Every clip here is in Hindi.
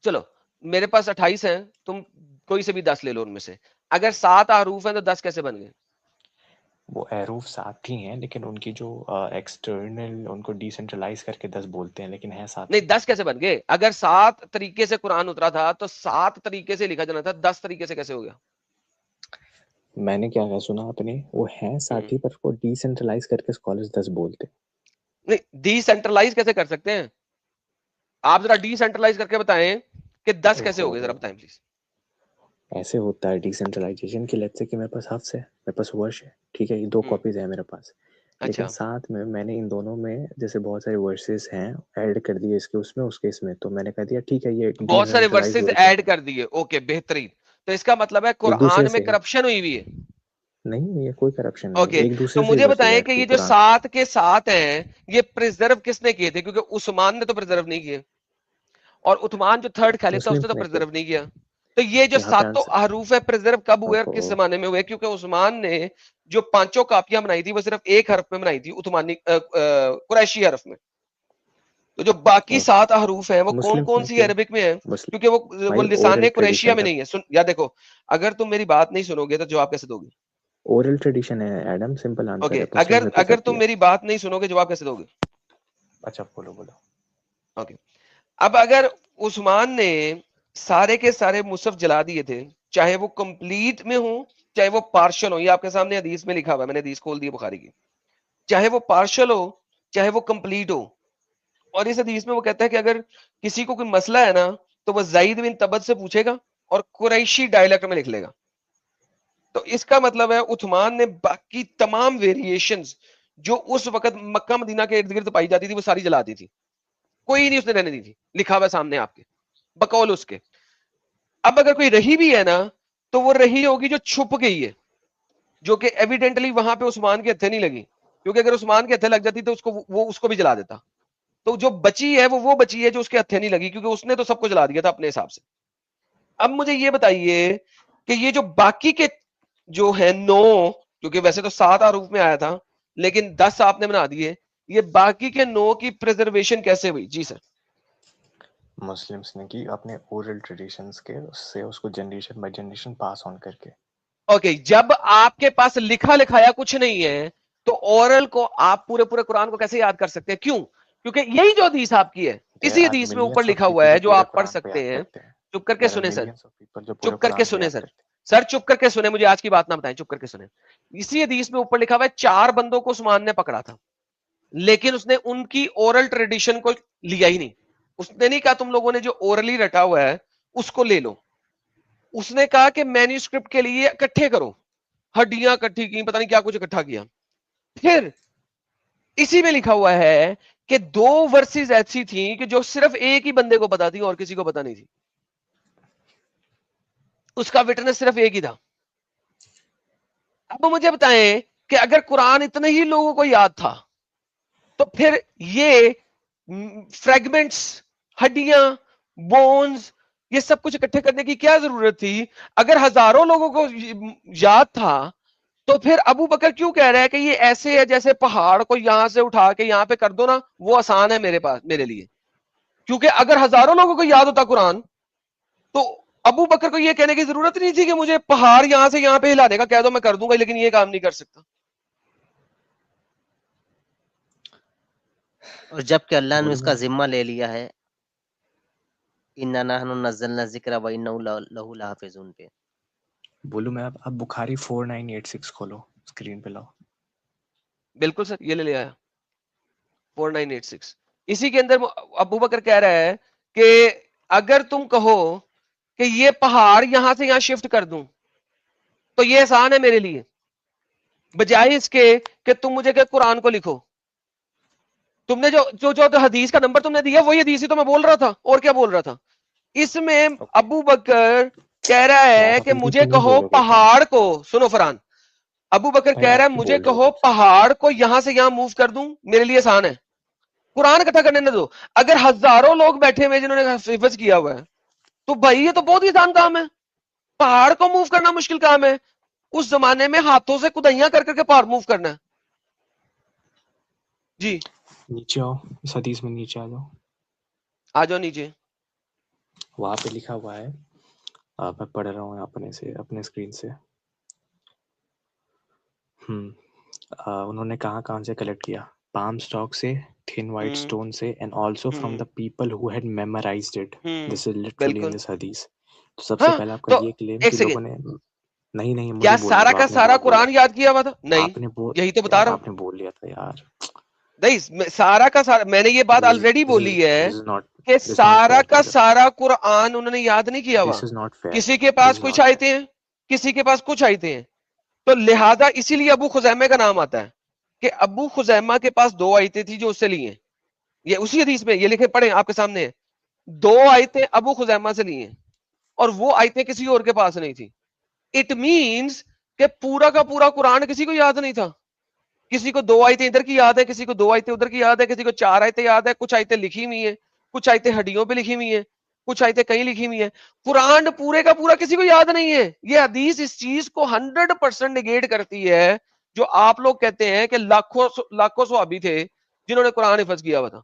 चलो मेरे पास 28 है, तुम कोई से भी 10 ले लो उनमें से, अगर 7 हरूफ हैं तो 10 कैसे बन गए? वो हरूफ 7 ही हैं, लेकिन उनकी जो एक्सटर्नल, उनको डिसेंट्रलाइज करके 10 बोलते हैं, लेकिन है 7 नहीं ही। 10 कैसे बन गए? अगर 7 तरीके से कुरान उतरा था तो 7 तरीके से लिखा जाना था, 10 तरीके से कैसे हो गया? मैंने क्या कहा सुना आपने, वो है 7 ही, पर वो डिसेंट्रलाइज करके स्कॉलर्स 10 बोलते हैं। नहीं डिसेंट्रलाइज कैसे कर सकते हैं? आप जरा डिसेंट्रलाइज करके बताएं कि 10 कैसे हो गए, जरा ओहो, बताएं प्लीज। ऐसे होता है डिसेंट्रलाइजेशन की। लेट्स से कि मेरे पास हफ्स है, मेरे पास वर्ष है, ठीक है, ये 2 कॉपीज है मेरे पास, लेकिन अच्छा, साथ में मैंने इन दोनों में जैसे बहुत सारे वर्सेस हैं ऐड कर दिए, इसके उसमें उसके इसमें, तो मैंने कह दिया ठीक है ये बहुत सारे डिसेंट्रलाइज वर्सेस वर्जन ऐड है। कर दिए, ओके बेहतरीन। तो इसका मतलब है एक दूसरे कुरान में से, करप्शन हुई हुई है। नहीं ये कोई करप्शन नहीं, ओके, एक तो दूसरे से मुझे वर्सेस बताएं ऐड कि किए ये जो कुरान। 7 के 7 हैं, ये प्रिजर्व किसने किए थे? क्योंकि उस्मान ने तो प्रिजर्व नहीं किए, और उस्मान जो थर्ड खलीफा उसने मुस्लिम्स तो ने किए। प्रिजर्व नहीं किया। तो ये जो यहाँ पे सातों आंसर, हरूफ है प्रिजर्व कब हुए और ओहो, किस जमाने में हुए? क्योंकि उस्मान ने जो 5 कापियां बनाई थी वो सिर्फ एक हरफ में बनाई थी, उस्मानी कुरैशी हरफ में। तो जो बाकी ओके, 7 हरूफ है वो कौन मुस्लिम्स कौन ने सी किए। अरबिक में है? मुस्लिम, क्योंकि वो भाई लिसाने ओरल कुरैशिया ट्रेडिशन में था, नहीं है। सुन या देखो, अगर तुम मेरी बात नहीं सुनोगे तो जवाब कैसे दोगे? ओरल ट्रेडिशन है एडम, सिंपल आंसर ओके, है, फसलों अगर से तो अगर सब तुम किया। मेरी बात नहीं सुनोगे जवाब कैसे दोगे? अच्छा बोलो बोलो। ओके, अब अगर उस्मान ने सारे के सारे मुसहफ जला दिए थे, चाहे वो कंप्लीट में हो चाहे वो पार्शल हो, ये आपके सामने हदीस में लिखा हुआ है, मैंने हदीस खोल दी बुखारी की, चाहे वो पार्शल हो चाहे वो कंप्लीट हो, और इस हदीस में वो कहता है कि अगर किसी को कोई मसला है ना तो वह ज़ैद बिन तबत से पूछेगा और कुरैशी डायलेक्ट में लिख लेगा। तो इसका मतलब है उस्मान ने बाकी तमाम वेरिएशंस जो उस वक्त मक्का मदीना के इर्द गिर्द पाई जाती थी वो सारी जला दी थी, कोई नहीं उसने रहने दी थी, लिखा हुआ सामने आपके बकौल उसके। अब अगर कोई रही भी है ना तो वो रही होगी जो छुप गई है, जो कि एविडेंटली वहां पे उस्मान के हत्थे नहीं लगी, क्योंकि अगर उस्मान के हत्थे लग जाती तो उसको वो उसको भी जला देता। तो जो बची है वो बची है जो उसके हत्थे नहीं लगी, क्योंकि उसने तो सबको जला दिया था अपने हिसाब से। अब मुझे ये बताइए कि ये जो बाकी के जो है 9, क्योंकि वैसे तो 7 आरूफ में आया था लेकिन 10 आपने बना दिए, ये बाकी के 9 की प्रिजर्वेशन कैसे हुई? जी सर। मुस्लिम्स ने की अपने ओरल ट्रेडिशंस के, उससे उसको generation by generation pass on करके। ओके, जब आपके पास लिखा लिखाया कुछ नहीं है तो ओरल को आप पूरे पूरे कुरान को कैसे याद कर सकते हैं? क्यों? क्योंकि यही जो हदीस आपकी है, देयर इसी आर हदीस में ऊपर मिलियंस ऑफ लिखा हुआ पीपल जो है जो पूरे आप पढ़ कुरान को सकते याद हैं। करते हैं। चुप करके देयर आर सुने सर, मिलियंस ऑफ पीपल जो पूरे चुप करके कुरान को सुने याद सर, करते सर चुप करके सुने, मुझे आज की बात ना बताएं, चुप करके सुने। इसी हदीस में ऊपर लिखा हुआ है 4 बंदों को उस्मान ने पकड़ा था, लेकिन उसने उनकी ओरल ट्रेडिशन को लिया ही नहीं। उसने नहीं कहा तुम लोगों ने जो ओरली रटा हुआ है उसको ले लो, उसने कहा कि मैन्यूस्क्रिप्ट के लिए इकट्ठे करो, हड्डियां इकट्ठी की, पता नहीं क्या कुछ इकट्ठा किया। फिर इसी में लिखा हुआ है कि 2 वर्सेस ऐसी थी कि जो सिर्फ एक ही बंदे को पता थी और किसी को पता नहीं थी, उसका विटनेस सिर्फ एक ही था। अब मुझे बताएं कि अगर कुरान इतने ही लोगों को याद था तो फिर ये फ्रेगमेंट्स, हड्डियां, बोन्स, ये सब कुछ इकट्ठे करने की क्या जरूरत थी? अगर हजारों लोगों को याद था तो फिर अबू बकर क्यों कह रहा है कि ये ऐसे है जैसे पहाड़ को यहां से उठा के यहां पे कर दो ना, वो आसान है मेरे पास, मेरे लिए? क्योंकि अगर हजारों लोगों को याद होता कुरान तो अबू बकर को यह कहने की जरूरत नहीं थी कि मुझे पहाड़ यहां से यहां पे हिलाने का कह दो, मैं कर दूंगा, लेकिन ये काम नहीं कर सकता। और जबकि अल्लाह ने बोलूँ उसका मैं, जिम्मा ले लिया है, इन्ना नहनु नज़्ज़लना ज़िक्रा व इन्नहु लहू लहाफ़िज़ून पे। बोलूँ मैं, अब बुखारी 4986 खोलो, स्क्रीन पे लाओ। बिल्कुल सर, ये ले आया 4986। इसी के अंदर अबू बकर कह रहा है कि अगर तुम कहो कि ये पहाड़ यहां से यहां शिफ्ट कर दूं तो ये आसान है मेरे लिए, बजाय इसके कि तुम मुझे के कुरान को लिखो। तुमने जो जो जो हदीस का नंबर तुमने दिया वही हदीस ही तो मैं बोल रहा था, और क्या बोल रहा था? इसमें ओके, अबू बकर कह रहा तो आप है कि अभी भी मुझे तो नहीं कहो बोलोगे क्या? पहाड़ को, सुनो फरहान, अबू बकर भाई कह रहा आप है ही मुझे बोल रहे हो कहो कुछ। पहाड़ को यहां से यहां मूव कर दूं, मेरे लिए आसान है, कुरान इकट्ठा करने न दो। अगर हजारों लोग बैठे हुए जिन्होंने हिफज किया हुआ है तो भाई ये तो बहुत ही आसान काम है, पहाड़ को मूव करना मुश्किल काम है। उस जमाने में हाथों से खुदाइयां कर करके पहाड़ मूव करना है। जी, नीचे आओ, इस हदीस में नीचे आ जाओ। आ जाओ नीचे। वहाँ पे लिखा हुआ है, मैं पढ़ रहा हूँ अपने स्क्रीन से। उन्होंने कहाँ से कलेक्ट किया? पाम स्टॉक से, थिन वाइट स्टोन से, and also from the people who had memorised it. This is literally in बिल्कुल। दिस हदीस। तो सबसे हाँ पहले आपका तो ये क्लेम एक कि लोगों सेकेंड, ने नहीं मुझे क्या बोलने सारा दो, का आपने सारा बहुत बोला, कुरान याद किया हुआ था? नहीं, आपने बोल यही तो बता यार रहा हूँ। आपने बोल लिया था यार। नहीं, सारा का सारा, मैंने ये बात ऑलरेडी बोली है कि दिस नॉट सारा फेयर का रजब, सारा कुरान उन्होंने याद नहीं किया हुआ। दिस इज नॉट फेयर, किसी के दिस पास इज कुछ नॉट फेयर। आयते हैं, किसी के पास कुछ आयते हैं, तो लिहाजा इसीलिए अबू खुजैमा का नाम आता है कि अबू खुजैमा के पास 2 आयतें थी जो उससे लिए। ये उसी हदीस में ये लिखे पढ़े आपके सामने है, 2 आयतें अबू खुजैमा से लिए और वो आयतें किसी और के पास नहीं थी। इट मींस कि पूरा का पूरा कुरान किसी को याद नहीं था। किसी को 2 आयतें इधर की याद है, किसी को 2 आयतें उधर की याद है, किसी को 4 आयतें याद है, कुछ आयतें लिखी हुई है, कुछ आयतें हड्डियों पे लिखी हुई है, कुछ आयतें कहीं लिखी हुई है। कुरान पूरे का पूरा किसी को याद नहीं है। ये हदीस इस चीज को 100% निगेट करती है जो आप लोग कहते हैं कि लाखों सहाबी थे जिन्होंने कुरान हिफज किया हुआ था।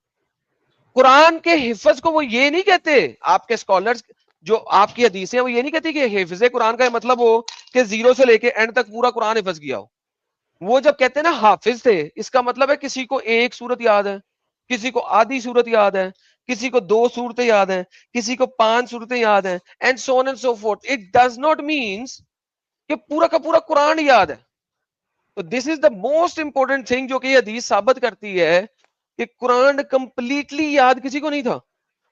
कुरान के हिफज को वो ये नहीं कहते, आपके स्कॉलर्स जो आपकी हदीसें वो ये नहीं कहती कि हिफज कुरान का मतलब हो कि 0 से लेके एंड तक पूरा कुरान हिफज किया हो। वो जब कहते हैं ना हाफिज थे, इसका मतलब है किसी को 1 सूरत याद है, किसी को आधी सूरत याद है, किसी को 2 सूरतें याद है, किसी को 5 सूरतें याद है, and so on and so fourth. It does not means कि पूरा का पूरा कुरान याद है। तो this is the most important thing जो कि ये हदीस साबित करती है कि कुरान कंप्लीटली याद किसी को नहीं था।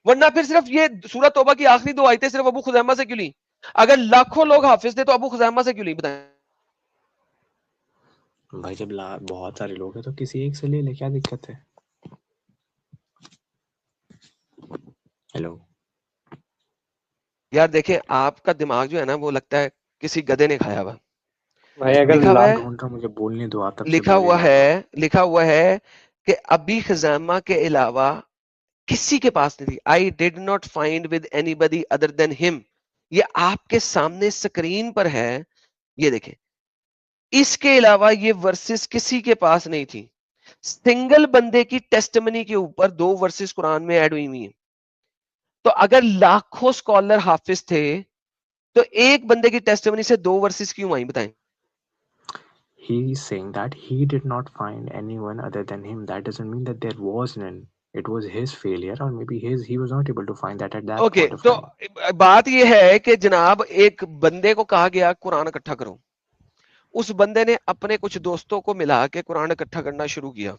वरना फिर सिर्फ ये सूरत तौबा की आखिरी 2 आयतें सिर्फ अबू खुजैमा से क्यों ली? अगर लाखों लोग हाफिज थे तो अबू खुजैमा से क्यों ली बताएं? भाई जब बहुत सारे लोग हैं तो किसी एक से ले ले, क्या दिक्कत है? हेलो यार देखिए, आपका दिमाग जो है ना वो लगता है किसी गधे ने खाया हुआ। भाई अगर लिखा हुआ नाम है, ढूंढ रहा हूँ, मुझे बोलने दो, आप तब से लिखा बोल ही हुआ रहे हो। है, लिखा हुआ है कि अबी खजामा के अलावा किसी के पास नहीं थी। I did not find with anybody other than him. ये आपके सामने स्क्रीन पर है, ये देखें। इसके अलावा ये वर्सेस किसी के पास नहीं थी। सिंगल बंदे की टेस्टमनी के ऊपर 2 वर्सेस कुरान में ऐड हुई हुई है। तो अगर लाखों स्कॉलर हाफिज थे तो एक बंदे की टेस्टमनी से 2 वर्सेस क्यों आई बताएं? He is saying that he did not find anyone other than him. That doesn't mean that there was none. It was his failure, or maybe he was not able to find that at that okay, point of तो time. बात यह है कि जनाब एक बंदे को कहा गया कुरान इकट्ठा करो। उस बंदे ने अपने कुछ दोस्तों को मिला के कुरान इकट्ठा करना शुरू किया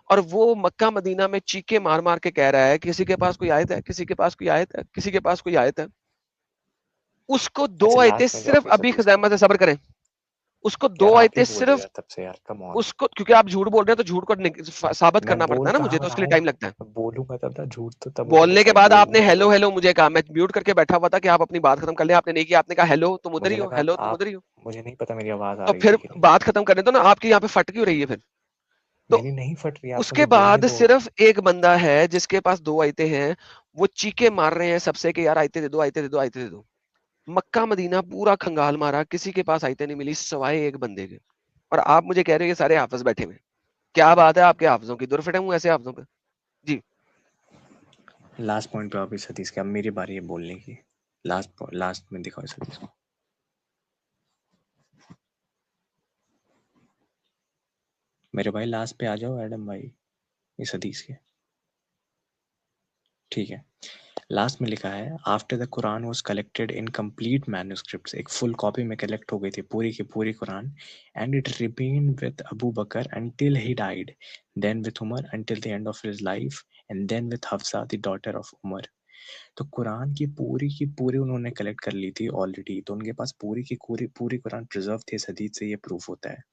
और वो मक्का मदीना में चीखे मार मार के कह रहा है किसी के पास कोई आयत है, किसी के पास कोई आयत है, किसी के पास कोई आयत है। उसको 2 अच्छा आयतें लास्ट में सिर्फ जाओ इस अभी हदीस खजामा को। से सब्र करें। उसको 2 यार आप ही आयतें बोल रहे हो सिर्फ यार तब से यार, कम ऑन। उसको, क्योंकि आप झूठ बोल रहे हैं तो झूठ को साबित मैं करना पड़ता बोल है ना मुझे, कहाँ तो रहा उसके लिए हूँ, टाइम लगता है। मैं बोलूंगा तब ना, झूठ तो तब बोलूंगा बोलने के जब बाद आपने बोलूंगा हेलो तब। हेलो मुझे कहा, मैं म्यूट करके बैठा हुआ था कि आप अपनी बात खत्म कर लें, आपने नहीं किया। आपने कहा हेलो तुम उधर मुझे ही हो, लगा हेलो तुम आप, उधर ही हो। मुझे नहीं पता मेरी आवाज आ तो रही थी फिर कि नहीं। बात खत्म करने दो ना, आपकी यहाँ पे फट क्यों रही है फिर? तो मेरी नहीं फट रही, आप उसके मुझे बोलने बाद दो। सिर्फ एक बंदा है जिसके पास 2 आयतें हैं। वो चीखे मार रहे हैं सबसे कि यार आयतें दे दो, आयतें दे दो, आयतें दे दो। मक्का मदीना पूरा खंगाल मारा, किसी के पास आयतें नहीं मिली सवाए एक बंदे के। और आप मुझे कह रहे हो ये सारे हाफिज बैठे हुए। क्या बात है आपके हाफिजों की, दुर्फिटे हूं ऐसे हाफिजों पे। जी लास्ट पॉइंट पे आप इस हदीस के, अब मेरी बारी है बोलने की। लास्ट में दिखाओ इस हदीस को। मेरे भाई लास्ट पे आ जाओ एडम भाई, इस हदीस के। ठीक है, लास्ट में लिखा है after the Quran was collected in complete manuscripts, एक फुल कॉपी में कलेक्ट हो गई थी पूरी की पूरी कुरान, and it remained with Abu Bakr until he died, then with Umar until the end of his life, and then with Hafsa the daughter of Umar. तो कुरान की पूरी उन्होंने कलेक्ट कर ली थी ऑलरेडी, तो उनके पास पूरी की पूरी कुरान प्रिजर्व थी। इस हदीस से ये प्रूफ होता है।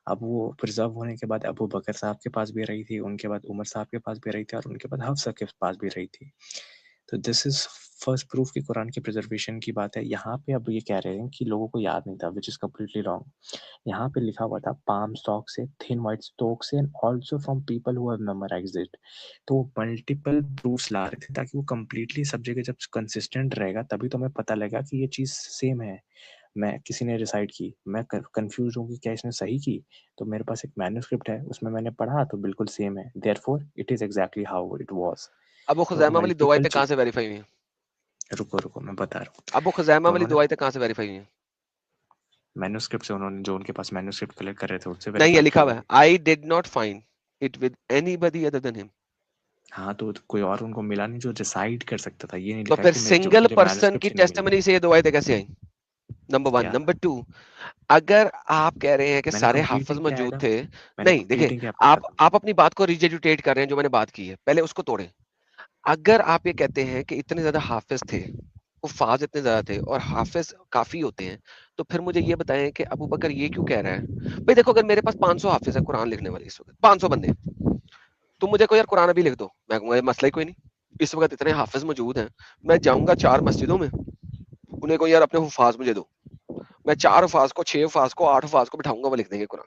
अब वो प्रिजर्व होने के बाद अबू बकर साहब के पास भी रही थी, उनके बाद उमर साहब के पास भी रही थी, और उनके बाद हफ्सा के पास भी रही थी। तो दिस इज फर्स्ट प्रूफ कि कुरान के प्रिजर्वेशन की बात है। यहाँ पे अब ये कह रहे हैं कि लोगों को याद नहीं था, विच इज कम्प्लीटली रॉन्ग। यहाँ पे लिखा हुआ था पाम स्टॉक से, थिन वाइट स्टॉक से, and also from people who have memorised it. तो मल्टीपल प्रूफ्स ला रहे थे ताकि वो कम्प्लीटली सब जगह जब कंसिस्टेंट रहेगा तभी तो हमें पता लगेगा कि ये चीज़ सेम है। मैं किसी ने डिसाइड की, मैं कंफ्यूज हूँ कि क्या इसने सही की, तो मेरे पास एक मैन्युस्क्रिप्ट है, उसमें मैंने पढ़ा तो बिल्कुल सेम है, therefore it is exactly how it was. अब वो तो खुजैमा वाली 2 आयतें मल्टीपल कहां से वेरीफाई हुई हैं? रुको मैं बता रहा हूँ। अब वो खज़ैमा तो वाली उन्होंने दुआएं कहाँ से वेरीफाई हुई हैं? मैन्युस्क्रिप्ट से, उन्होंने जो उनके पास मैन्युस्क्रिप्ट कलेक्ट कर रहे थे उससे नहीं, ये वेरीफाई लिखा की हुआ है, I did not find it with anybody other than him. हाँ, तो कोई और उनको मिला नहीं जो डिसाइड कर सकता था। ये नहीं तो लिखा फिर कि जो सिंगल मुझे पर्सन मैन्युस्क्रिप्ट की से नहीं मिली। टेस्टिमनी से ये दुआएं कैसे आई? नंबर 1। क्या नंबर 2, अगर आप कह रहे हैं कि मैंने सारे कंप्लीट हाफिज नहीं किया मौजूद एडम, थे, मैंने नहीं कंप्लीट देखिए, नहीं किया आपकी बात को। आप अपनी बात को रिजेडिटेट कर रहे हैं जो मैंने बात की है, पहले उसको तोड़ें। अगर आप ये कहते हैं कि इतने ज्यादा हाफिज थे, हुफ्फाज इतने ज्यादा थे और हाफिज काफी होते हैं, तो फिर मुझे ये बताएं कि अबू बकर ये क्यों कह रहा है? भाई देखो, अगर मेरे पास 500 हाफिज है कुरान लिखने वाले इस वक्त, 500 बंदे, तुम मुझे कोई यार कुरान अभी लिख दो, मैं कहूंगा ये मसला ही कोई नहीं, इस वक्त इतने हाफिज मौजूद हैं, मैं जाऊंगा 4 मस्जिदों में, उन्हें को यार अपने हुफ्फाज मुझे दो, मैं 4 हुफ्फाज को, 6 हुफ्फाज को, 8 हुफ्फाज को बिठाऊंगा, वो लिख देंगे कुरान।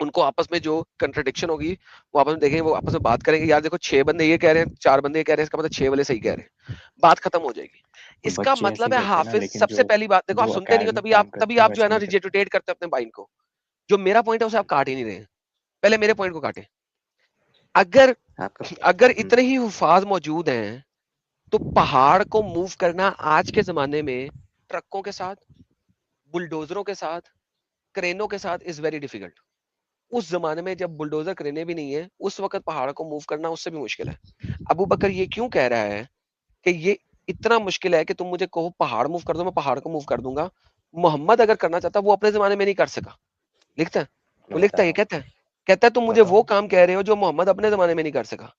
उनको आपस में जो कंट्रडिक्शन होगी वो आपस में देखेंगे, वो आपस में बात करेंगे, यार देखो 6 बंदे ये कह रहे हैं, 4 बंदे ये कह रहे हैं, इसका मतलब 6 वाले सही कह रहे हैं, बात खत्म हो जाएगी। तो इसका बच्चे ऐसे मतलब ही है करते हैं ना, हाफिज, लेकिन सबसे पहली बात देखो, आप जो सुनते नहीं हो, अकेडमिक काम तभी करते हैं आप जो है वैसे ना नहीं करते। रिजेडिटेट करते हैं अपने माइंड को। जो मेरा पॉइंट है उसे आप काट ही नहीं रहे हैं, पहले मेरे पॉइंट को काटे। अगर आपका अगर इतने ही हुफाज मौजूद हैं, तो पहाड़ को मूव करना आज के जमाने में ट्रकों के साथ, बुलडोजरों के साथ, क्रेनों के साथ इज वेरी डिफिकल्ट। उस जमाने में जब बुलडोजर क्रेनें भी नहीं है, उस वक्त पहाड़ को मूव करना उससे भी मुश्किल है। अबू बकर ये क्यों कह रहा है कि ये इतना मुश्किल है कि तुम मुझे कहो पहाड़ मूव कर दो, मैं पहाड़ को मूव कर दूंगा? मोहम्मद अगर करना चाहता, वो अपने जमाने में नहीं कर सका। लिखता है, वो मैं लिखता बता है, ये रहा हूँ, कहता है तुम मुझे वो बताओ। काम कह रहे हो जो मोहम्मद अपने जमाने में नहीं कर सका,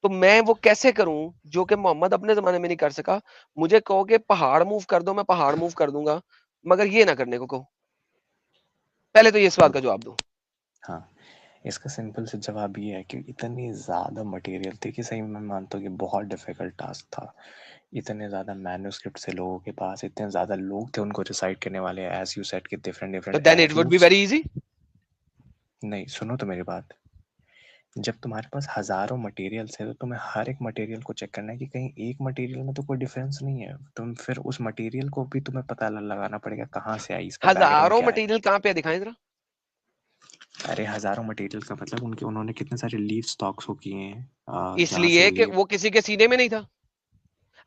तो मैं वो कैसे करूं जो कि मोहम्मद अपने जमाने में नहीं कर सका? मुझे कहो कि पहाड़ मूव कर दो, मैं पहाड़ मूव कर दूंगा, मगर ये ना करने को कहो। पहले तो ये सवाल का जवाब दो। हाँ, इसका सिंपल से जवाब ये है कि इतनी ज़्यादा मटेरियल थी कि सही में मैं मानता हूँ कि बहुत डिफिकल्ट टास्क था। इतने ज़्यादा मैन्युस्क्रिप्ट से लोगों के पास, इतने ज़्यादा लोग थे उनको रिसाइट करने वाले, एज यू सेड कि डिफरेंट तो different then it as would be very easy. नहीं, सुनो तो मेरी बात। जब तुम्हारे पास हज़ारों मटेरियल्स है, तो तुम्हें हर एक मटेरियल को चेक करना है कि कहीं एक मटेरियल में तो कोई डिफरेंस नहीं है। तुम फिर उस मटेरियल को भी तुम्हें पता लगाना पड़ेगा कहाँ से आई, इसका बैकग्राउंड हजारों क्या है। मटेरियल कहाँ पे है, दिखाएं जरा। अरे हज़ारों मटेरियल का मतलब उन्होंने कितने सारे लीफ स्टॉक्स हो किए हैं, जहाँ से इसलिए कि लीफ। वो किसी के सीने में नहीं था।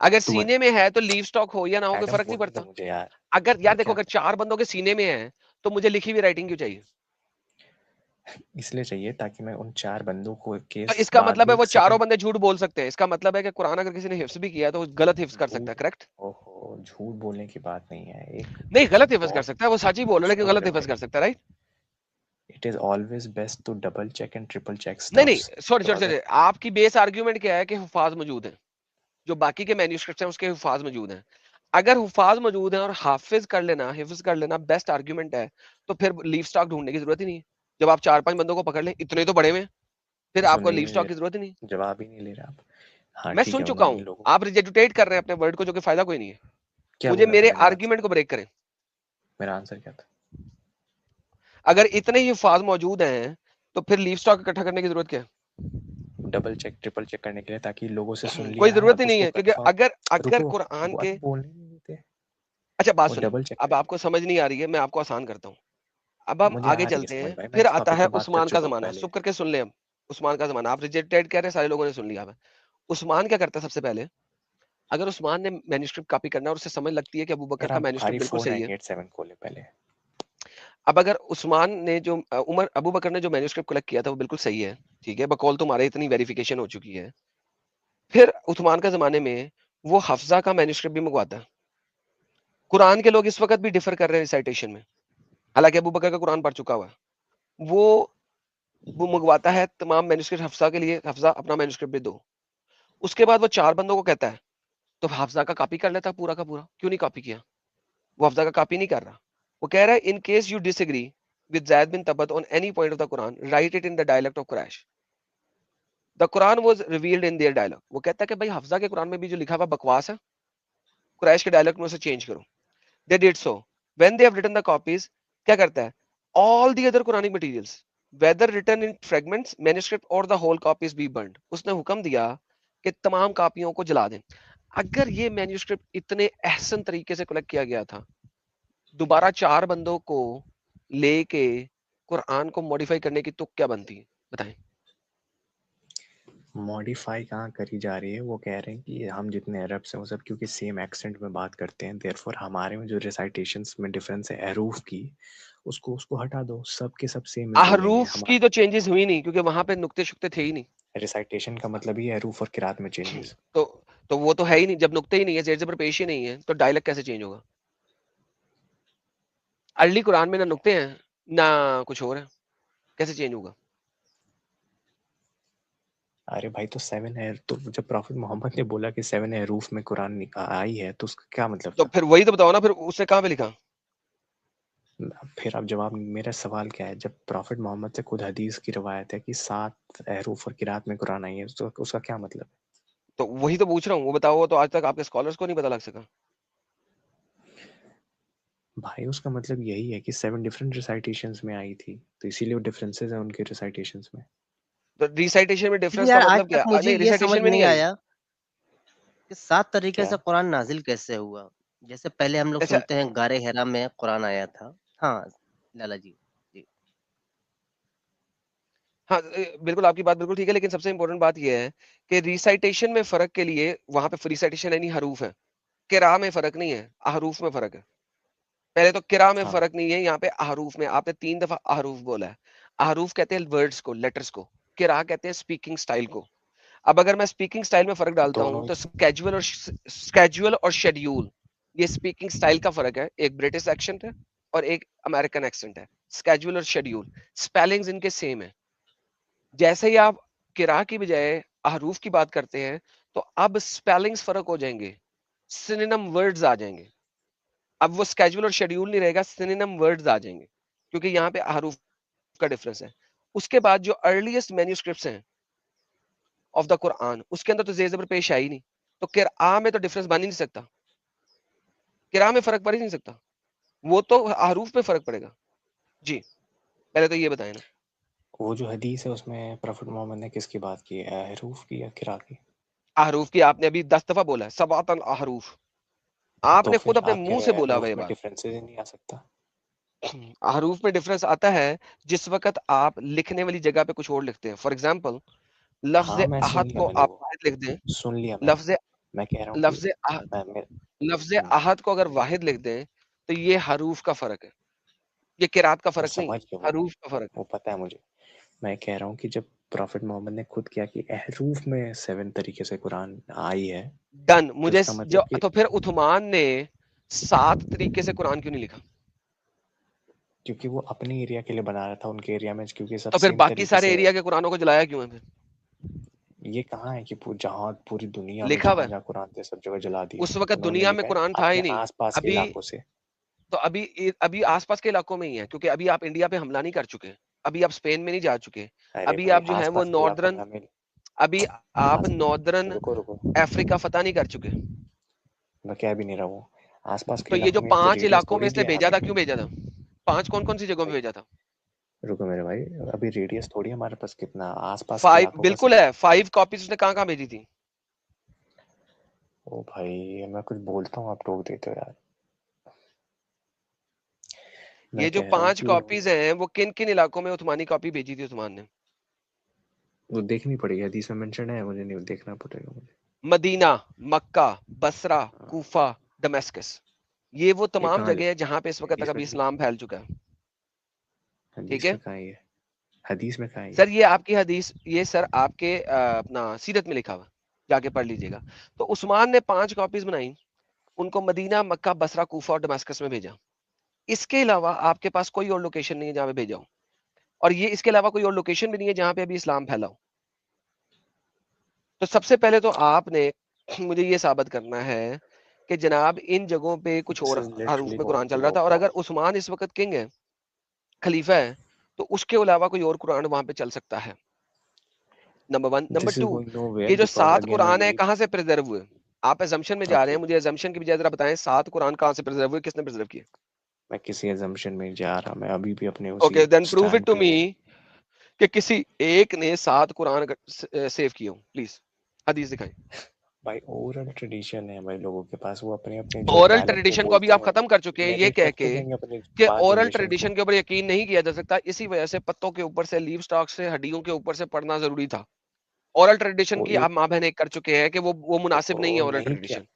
अगर तो सीने में है तो लीव स्टॉक हो या ना हो कोई एडम फर्क नहीं बोलने दो पड़ता। मुझे यार। अगर यार मैं देखो, क्या अगर 4 बंदों के सीने में है तो मुझे लिखी हुई राइटिंग क्यों चाहिए? इसलिए चाहिए ताकि मैं उन 4 बंदों को तो केस इसका बाद मतलब में है वो एक चारों सेकंड। बंदे झूठ बोल सकते हैं। इसका मतलब है कि कुरान अगर किसी ने हिफ्ज भी किया तो वो गलत हिफ्ज कर सकता है, झूठ, करेक्ट? ओहो, झूठ बोलने की बात नहीं है। एक नहीं, गलत हिफ्ज कर बहुत, सकता है, वो सच ही बोल रहा है लेकिन सुनो गलत मेरे हिफ्ज भाई, कर सकता है, right? It is always best to double check and triple check नहीं स्टफ्स। नहीं, सॉरी तो सॉरी सॉरी, अगर आपकी बेस आर्ग्यूमेंट क्या है कि हुफाज मौजूद हैं, जो बाकी के मैन्यूस्क्रिप्ट्स हैं उसके हुफाज मौजूद हैं। अगर हुफाज मौजूद हैं और हाफिज कर लेना, हिफ्ज कर लेना बेस्ट आर्ग्यूमेंट है, तो फिर लीव स्टॉक ढूंढने की जरूरत ही नहीं है। जब आप 4-5 बंदों को पकड़ लें, इतने तो बड़े में, फिर सुन आपको ही लीव नहीं ले स्टॉक की रहे, जरूरत ही नहीं। जवाब ही नहीं ले रहे आप। हाँ मैं ठीक सुन है, चुका उन इन हूं, लोगों, आप रिजेक्टेट कर रहे हैं अपने वर्ड को, जो कि फायदा कोई नहीं है। क्या मुझे बोला था मेरे मैंने आंसर? आर्ग्यूमेंट को ब्रेक करें। मेरा आंसर क्या था? अगर इतने ही फाज मौजूद हैं तो फिर लीव स्टॉक इकट्ठा करने की जरूरत क्या है? डबल चेक ट्रिपल चेक करने के लिए, ताकि लोगों से सुन कोई लिया है जरूरत अब ही नहीं उसको है, क्योंकि कंफर्म। अगर अगर रुको, कुरान वो के, अरे बोलने नहीं देते। अच्छा बात वो सुने, डबल चेक अब करेंगे। आपको समझ नहीं आ रही है, मैं आपको आसान करता हूँ। अब हम मुझे आगे आ रही है चलते समझ हैं, भाई, मैं फिर इस आता टॉपिक है पे बात कर उस्मान का चुका हूँ जमाना। पहले। चुप करके सुन ले। हम उस्मान का जमाना, आप रिजेक्टेड कह रहे हैं, सारे लोगों ने सुन लिया है। उस्मान क्या करता है सबसे पहले? अगर उस्मान ने मैन्युस्क्रिप्ट कॉपी करना है और उसे समझ लगती है कि अबू बकर यार का आप बुखारी मैन्युस्क्रिप्ट बिल्कुल सही है, 4987 खोले पहले। अब अगर उस्मान ने जो उमर अबू बकर ने जो मैन्युस्क्रिप्ट कलेक्ट किया था वो बिल्कुल सही है, ठीक है, बकौल तुम्हारे इतनी वेरिफिकेशन हो चुकी है, फिर उस्मान का जमाने में वो हफ्जा का मैन्युस्क्रिप्ट भी मंगवाता है। कुरान के लोग इस वक्त भी डिफर कर रहे हैं रिसाइटेशन में, हालांकि अबू बकर का कुरान पढ़ चुका हुआ है। वो मंगवाता है तमाम मैन्युस्क्रिप्ट हफ्जा के लिए, हफ्जा अपना मैन्युस्क्रिप्ट भी दो। उसके बाद वो 4 बंदों को कहता है, तो हफ्जा का कॉपी कर लेता पूरा का पूरा, क्यों नहीं कॉपी किया? वो हफ्जा का कॉपी नहीं कर रहा। वो कह रहा है in case you disagree with Zaid bin Thabit on any point of the Quran, right it in the dialect of Quraysh. The Quran was revealed in their dialogue. वो कहता है कि भाई हफ्जा के कुरान में भी जो लिखा हुआ बकवास है, कुरैश के डायलेक्ट में उसे चेंज करो। They did so when they have written the copies. क्या करता है? All the other Quranic materials whether written in fragments manuscript और the whole copies be burned. उसने हुक्म दिया कि तमाम कॉपियों को जला दें। अगर ये मैन्युस्क्रिप्ट इतने एहसन तरीके से कलेक्ट किया गया था, दोबारा 4 बंदों को लेके कुरान को मॉडिफाई करने की तुक क्या बनती है, बताएं? मॉडिफाई कहाँ करी जा रही है, वो कह रहे हैं कि हम जितने अरब्स हैं वो सब क्योंकि सेम एक्सेंट में बात करते हैं, देयरफॉर हमारे में जो रिसाइटेशंस में डिफरेंस है हरूफ की, उसको हटा दो, सब के सब सेम में बोलेंगे। अहरूफ की तो चेंजेस हुई नहीं क्योंकि वहां पे नुक्ते शुक्ते थे ही नहीं। रिसाइटेशन का मतलब ही है हरूफ और किरात में चेंजेस। तो वो तो है ही नहीं, जब नुक्ते ही नहीं है, जेर ज़बर पेश ही नहीं है, तो डायलेक्ट कैसे चेंज होगा? अर्ली कुरान में ना नुक्ते हैं ना कुछ और है, कैसे चेंज होगा? अरे भाई तो 7 है, तो जब प्रॉफिट मोहम्मद ने बोला कि 7 हरूफ में कुरान आई है तो उसका क्या मतलब तो था? फिर वही तो बताओ ना, फिर उसने कहाँ पे लिखा? फिर अब जवाब, मेरा सवाल क्या है, जब प्रॉफिट मोहम्मद से खुद हदीस की रवायत है कि 7 हरूफ और किरात में कुरान आई है, तो उसका क्या मतलब? तो वही तो पूछ रहा हूँ, वो बताओ, वो तो आज तक आपके स्कॉलर्स को नहीं पता लग सका। भाई उसका मतलब यही है कि 7 डिफरेंट रिसाइटेशंस में आई थी, तो इसीलिए डिफरेंसेस हैं उनके रिसाइटेशंस में। तो रिसाइटेशन में लेकिन डिफरेंस का यार आज मतलब तक क्या? मुझे नहीं, ये समझ रिसाइटेशन में नहीं नहीं आई। आया कि 7 तरीके क्या? से कुरान नाज़िल कैसे हुआ? जैसे पहले हम लोग अच्छा, सुनते हैं गारे हिरा में कुरान आया था। हाँ, लाला जी। जी। हाँ, बिल्कुल आपकी बात बिल्कुल ठीक है, लेकिन सबसे इम्पोर्टेंट बात ये है कि रिसाइटेशन में फ़र्क के लिए वहाँ पे रिसाइटेशन यानी हरूफ है। किरा में फ़र्क नहीं है, अहरूफ में फ़र्क है। पहले तो किरा में हाँ फ़र्क नहीं है, यहाँ पे अहरूफ में। आपने 3 दफ़ा अहरूफ बोला है। अहरूफ कहते हैं वर्ड्स को, लेटर्स को। किरा कहते हैं स्पीकिंग स्टाइल को। अब अगर मैं स्पीकिंग स्टाइल में फ़र्क डालता हूँ, दोनों तो स्केड्यूल और शेड्यूल, ये स्पीकिंग स्टाइल का फ़र्क है। एक ब्रिटिश एक्सेंट है और एक अमेरिकन एक्सेंट है। स्केड्यूल और शेड्यूल, स्पेलिंग्स इनके सेम है। जैसे ही आप किरा की बजाय अहरूफ की बात करते हैं, तो अब स्पेलिंग्स फ़र्क हो जाएंगे, सिनोनिम वर्ड्स आ जाएंगे। अब वो स्केड्यूल और शेड्यूल नहीं रहेगा, सिनोनिम वर्ड्स आ जाएंगे, क्योंकि यहाँ पे अहरूफ का डिफरेंस है। उसके बाद जो अर्लीस्ट मैन्युस्क्रिप्ट्स हैं ऑफ द कुरान, उसके अंदर तो जेर ज़बर पेश है ही नहीं, तो किरा में तो डिफरेंस बन ही नहीं सकता, किरा में फर्क पड़ ही नहीं सकता, वो तो अहरूफ में फर्क पड़ेगा। जी, पहले तो ये बताएं ना। वो जो हदीस है उसमें प्रॉफिट मोहम्मद ने किसकी बात की है, हरूफ की या किरा की? अहरूफ की आपने अभी 10 दफा बोला है, सबातन अहरूफ। तो आपने खुद फिर अपने आप कह मुंह रहे से हैं बोला हुआ हरूफ ये में बात। डिफरेंसेस ही नहीं आ सकता? अहरूफ में डिफरेंस आता है जिस वक्त आप लिखने वाली जगह पे कुछ और लिखते हैं। फॉर एग्जाम्पल, लफ्ज हाँ मैं सुन अहद लिया को मैंने आप वो, वाहिद लिख दें, सुन लिया मैंने। लफ्ज मैं कह रहा हूँ कि लफ्ज अहद मैं लफ्ज हम्म, अहद को अगर वाहिद लिख दें, तो ये हरूफ का फर्क है, ये किरात का वो फर्क नहीं, समझ गया, हरूफ का फर्क है। वो पता है मुझे। मैं कह रहा हूँ कि जब प्रॉफिट मोहम्मद ने खुद किया कि हरूफ में 7 तरीके से कुरान आई है, डन। तो मुझे इसका जो, मतलब कि तो फिर उथमान ने 7 तरीके से कुरान क्यों नहीं लिखा? क्योंकि वो अपने एरिया के लिए बना रहा था, उनके एरिया में क्योंकि सब तो फिर सेम बाकी तरीके सारे से। एरिया के कुरानों को जलाया क्यों है फिर? ये कहाँ है कि जहाँ पूरी दुनिया में लिखा हुआ जहाँ है, जहाँ कुरान थे सब जगह जला दिए। उस वक्त उन्होंने दुनिया में लिखा है कुरान था ही अपने नहीं। आसपास के अभी इलाकों से। तो अभी आसपास के इलाकों में ही है, क्योंकि अभी आप इंडिया पे हमला नहीं कर चुके, अभी आप स्पेन में नहीं जा चुके, अरे अभी भाई आप जो है वो आसपास के इलाकों में नॉर्दर्न, हमें अभी आप आस नॉर्दर्न रुको रुको, अफ्रीका फतह नहीं कर चुके। मैं कह भी नहीं रहा हूँ। आसपास के तो ये जो इलाकों में इतने 5 रेडियस इलाकों में थोड़ी इसने दिया है भेजा हमें। था, क्यों भेजा था? 5 कौन-कौन सी जगहों पे भाई भेजा था? रुको मेरे भाई, अभी रेडियस थोड़ी हमारे पास कितना, आसपास के 5 इलाकों का बिल्कुल सिर्फ। है, 5 कॉपीज उसने कहाँ-कहाँ भेजी थी? ओ भाई मैं कुछ बोलता हूँ आप टोक देते हो यार। मैं ये जो कह रहा हूँ 5 कि कॉपीज हैं, वो किन-किन इलाकों में उस्मानी कॉपी भेजी थी उस्मान ने? वो देखनी पड़ेगी, हदीस में मेंशन है, मुझे नहीं देखना पड़ेगा मुझे। मदीना, मक्का, बसरा, हाँ, कूफा, दमेस्कस, ये वो ये तमाम कहाँ जगह है जहां पे इस वक्त तक हदीस अभी में, इस्लाम फैल चुका है। ठीक हदीस है में कहाँ है ये? हदीस में कहाँ है ये? सर, ये आपकी हदीस, ये सर आपके अपना सीरत में लिखा हुआ, जाके पढ़ लीजिएगा। तो उस्मान ने 5 कॉपीज बनाई, उनको मदीना, मक्का, बसरा, कूफा और दमेस्कस में भेजा। इसके अलावा आपके पास कोई और लोकेशन नहीं है जहां पे भेजा हो, और ये इसके अलावा कोई और लोकेशन भी नहीं है जहां पे अभी इस्लाम फैला हो। तो सबसे पहले तो आपने मुझे ये साबित करना है कि जनाब इन जगहों पे कुछ दिस और इज हरूफ लिटरली में कुरान गोइंग टू चल रहा गो था, और अगर ऑफ। उस्मान इस वक्त किंग है, खलीफा है, तो उसके अलावा कोई और कुरान वहां पे चल सकता है। Number 1। Number this is 2, going nowhere ये जो बिकॉज 7 अगेन कुरान है वही। कहाँ से प्रिजर्व हुए? आप एजम्पशन में जा रहे ओके, हैं, मुझे एजम्पशन की बजाय जरा बताएं 7 कुरान कहाँ से प्रिजर्व हुए, किसने प्रिजर्व किए? मैं किसी एजम्पशन में जा रहा, मैं अभी भी अपने उसी okay, then prove it stand to pay me हूँ। कि किसी एक ने 7 कुरान सेव किए हो। प्लीज हदीस दिखाएं। भाई ओरल ट्रेडिशन है भाई लोगों के पास, वो अपने अपने जो ओरल डायलेक्ट वो ट्रेडिशन को अभी बोलते आप हैं, खत्म कर चुके हैं, ये नरेट कह करते के जाएंगे अपने कि पास्ट ओरल जनरेशन को। ट्रेडिशन के ऊपर यकीन नहीं किया जा सकता, इसी वजह से पत्तों के ऊपर से, लीव स्टॉक से, हड्डियों के ऊपर से पढ़ना जरूरी था। ओरल ट्रेडिशन वो की एक आप माँ बहन एक कर चुके हैं कि वो मुनासिब नहीं है ओरल नहीं किया, ट्रेडिशन।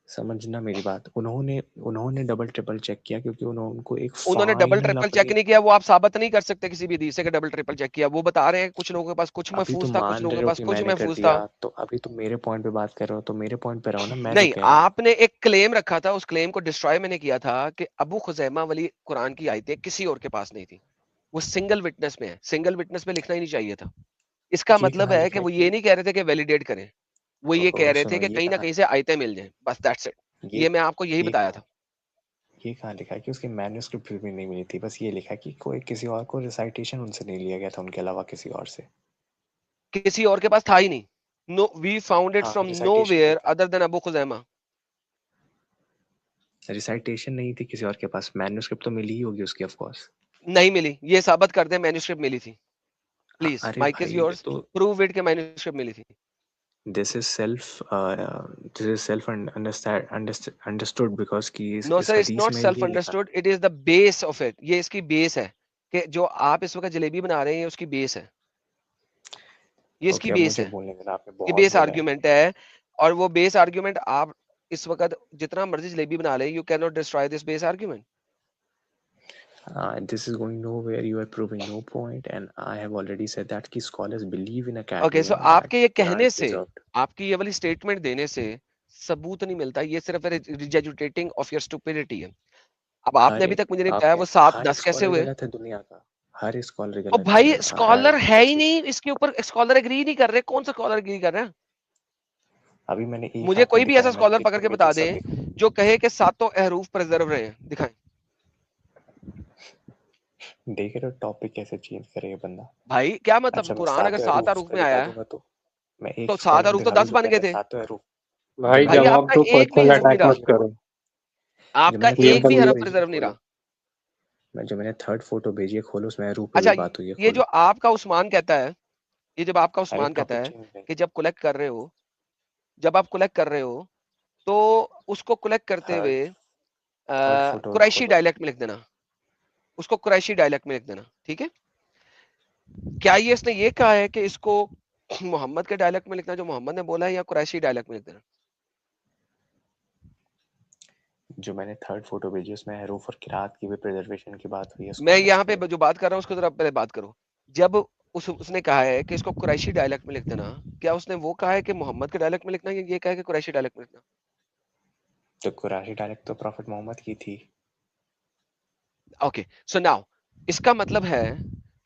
समझना मेरी बात, उन्होंने डबल ट्रिपल चेक किया क्योंकि उनको एक उन्होंने डबल फाइनल ट्रिपल चेक नहीं किया, वो आप साबित नहीं कर सकते किसी भी हदीस से कि डबल ट्रिपल चेक किया। वो बता रहे हैं कुछ लोगों के पास कुछ अभी तो महफूज था, कुछ मान लोगों रहे के हो पास कि कुछ मैंने कर महफूज था। दिया, तो अभी तुम मेरे पॉइंट पे बात कर रहे हो, तो मेरे पॉइंट पे रहो ना। मैं जो नहीं, कह रहा हूँ, आपने एक क्लेम रखा था, उस क्लेम को डिस्ट्रॉय मैंने किया था कि अबू खुजैमा वाली कुरान की आयतें किसी और के पास नहीं थी, वो सिंगल विटनेस में है। सिंगल विटनेस में लिखना ही नहीं चाहिए था। इसका ये मतलब कहाँ है लिखा कि है वो ये कि नहीं कह रहे थे कि वैलिडेट करें, वो ये कह रहे थे सुनो, कि कहीं ना कहीं से आयतें मिल जाएं, बस दैट्स इट। ये ये मैं आपको यही ये बताया कहाँ था। ये कहाँ लिखा है कि उसकी मैन्युस्क्रिप्ट भी नहीं मिली थी? बस ये लिखा है कि कोई किसी और को रिसाइटेशन उनसे नहीं लिया गया था, उनके अलावा किसी और से। किसी और के पास था ही नहीं। नो, वी फाउंड इट हाँ, फ्रॉम रिसाइटेशन नहीं नोवेयर था, अदर देन अबू खुजैमा। रिसाइटेशन नहीं थी किसी और के पास, मैन्युस्क्रिप्ट तो मिली ही होगी उसकी ऑफ कोर्स। नहीं मिली, ये साबित कर दे मैन्युस्क्रिप्ट मिली थी। प्लीज, अरे माइक इज भाई, ये योर्स, तो प्रूव इट कि मैन्युस्क्रिप्ट मिली थी। This is self understood because कि नो इस सर, इट्स हदीस नॉट में सेल्फ ये लिखा है। Understood, it is the base of it. ये इसकी बेस है कि जो आप इस वक्त जलेबी बना रहे हैं, ये उसकी बेस है, ये इसकी ओके, अब बेस मुझे है, बोलने देना, आपने ये बहुत बेस बोला है। आर्ग्यूमेंट है। और वो बेस आर्ग्यूमेंट आप इस वक्त जितना मर्जी जलेबी बना ले, you can not destroy this base argument. This is going nowhere. You are proving no point, and I have already said that कि scholars believe in okay, so academia that आपके ये Quran कहने is से, preserved. आपकी ये वाली स्टेटमेंट देने से सबूत नहीं मिलता, ये सिर्फ रिजेजुटेटिंग ऑफ योर स्टुपिडिटी है। अब आपने हर अभी तक मुझे नहीं बताया आपके वो 7 हर 10 कैसे स्कॉलर हुए। गलत है दुनिया का, हर स्कॉलर और गलत भाई है। स्कॉलर है ही सच्ची, नहीं इसके ऊपर, स्कॉलर एग्री नहीं कर रहे। कौन सा स्कॉलर एग्री कर रहा है? अभी मैंने एक मुझे हाथ में कोई भी ऐसा दिखाया, मैंने स्कॉलर पकड़ पिक्चर के भेजी, बता दे सब लिखा। जो कहे कि सातों हरूफ प्रिजर्व रहे हैं, दिखाएं। देख रहे हो टॉपिक कैसे चेंज करेगा बंदा। भाई क्या मतलब, अच्छा, मैं कुरान अगर सातों 7 हरूफ हरूफ पे में दिखा आया है दूंगा तो मैं एक तो 7 स्कॉलर को हरूफ तो दिखा दूं 10 जो बन कह गए रहा है थे। सातों हरूफ। जो भाई भाई मैंने जवाब आपका दो, एक भी पर्सनल हरफ नहीं अटैक रहा, मत करो। जो आपका मैंने क्लियर एक थर्ड भी कर फोटो हरफ लिया। भेजी है प्रिजर्व नहीं खोलो, रहा। जो मैंने थर्ड फोटो भेजी है खोलो, उसमें हरूफ पे भी अच्छा, बात हुई है, ये जो खोलो। आपका उस्मान कहता है, ये जब आपका अरे उस्मान कहता टॉपिक है चेंज नहीं। कि जब कलेक्ट कर रहे हो, जब आप कलेक्ट कर रहे हो तो उसको कलेक्ट करते थर्ड हुए थर्ड फोटो कुरैशी खोलो। डायलेक्ट में लिख देना, उसको कुरैशी डायलेक्ट में लिख देना, ठीक है? क्या ये इसने ये कहा है कि इसको मोहम्मद के डायलेक्ट में लिखना जो मोहम्मद ने बोला है, या कुरैशी डायलेक्ट में लिख देना? जो मैंने थर्ड फोटो भेजी उसमें हरूफ और किरात की भी प्रिजर्वेशन की बात हुई है मैं स्कॉलर्स यहाँ पे के। जो बात कर रहा हूँ उसको जरा पहले बात करो। जब उसने कहा है कि इसको कुरैशी डायलेक्ट में लिख देना, क्या उसने वो कहा है कि मोहम्मद के डायलेक्ट में लिखना, या ये कहा है कि कुरैशी डायलेक्ट में लिखना? तो कुरैशी डायलेक्ट तो प्रॉफिट मोहम्मद की थी। ओके, सो नाउ इसका मतलब है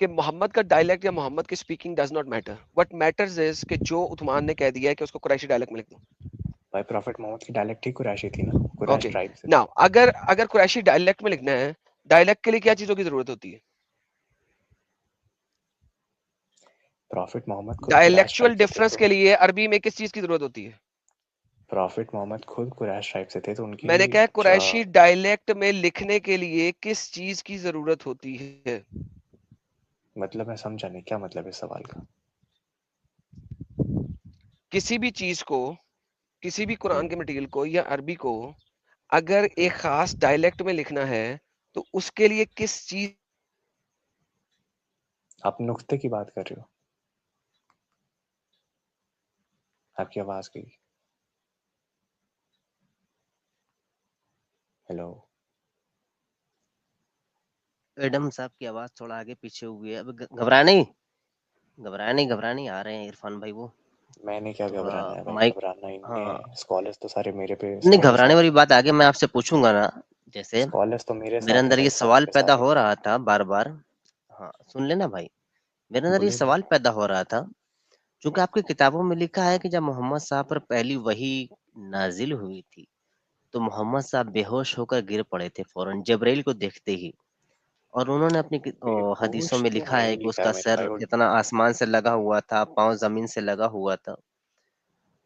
कि मोहम्मद का डायलेक्ट या मोहम्मद की speaking does not matter. What matters is कि जो उस्मान ने कह दिया है कि उसको कुरैशी डायलेक्ट में लिख दो। भाई प्रॉफिट मोहम्मद की डायलेक्ट ही कुरैशी थी ना, कुरैश ओके, ट्राइब से नाउ थे। अगर अगर कुरैशी डायलेक्ट में लिखना है, डायलेक्ट के लिए क्या चीजों की जरूरत होती है? प्रॉफिट मोहम्मद खुद कुरैश डायलेक्चुअल ट्राइब से थे, डिफरेंस तो के लिए अरबी में किस चीज की जरूरत होती है? प्रॉफिट मोहम्मद खुद कुरैश ट्राइब से थे, तो उनकी मैंने कहा कुरैशी डायलेक्ट में लिखने के लिए किस चीज की जरूरत होती है? मतलब मैं समझा नहीं, क्या मतलब है सवाल का? किसी भी चीज को, किसी भी कुरान के मटेरियल को या अरबी को अगर एक खास डायलेक्ट में लिखना है तो उसके लिए किस चीज? आप नुक्ते की बात कर रहे हो? आपकी आवाज गई। हेलो। एडम साहब की आवाज थोड़ा आगे पीछे हुई है। अब घबरा नहीं, घबरा नहीं, आ रहे हैं इरफान भाई वो। मैंने क्या थोड़ा घबराना है भाई, माइक, घबराना इनने हाँ, है, स्कॉलर्स तो सारे मेरे पे नहीं मेरे घबराने साथ वाली है। बात आगे मैं आपसे पूछूंगा ना। जैसे स्कॉलर्स तो मेरे मेरे साथ है अंदर भाई, ये सारे सवाल के पैदा सारे। हो रहा था बार बार। हाँ सुन लेना भाई, मेरे अंदर ये बोलिए सवाल बोलिए। पैदा हो रहा था, क्योंकि आपकी किताबों में लिखा है कि जब मोहम्मद साहब पर पहली वही नाजिल हुई थी तो मोहम्मद साहब बेहोश होकर गिर पड़े थे फौरन जबरील को देखते ही। और उन्होंने अपनी हदीसों बेहोश में तो लिखा है नहीं कि लिखा है उसका मेरे सर भाई, वो इतना आसमान से लगा हुआ था, पाँव जमीन से लगा हुआ था।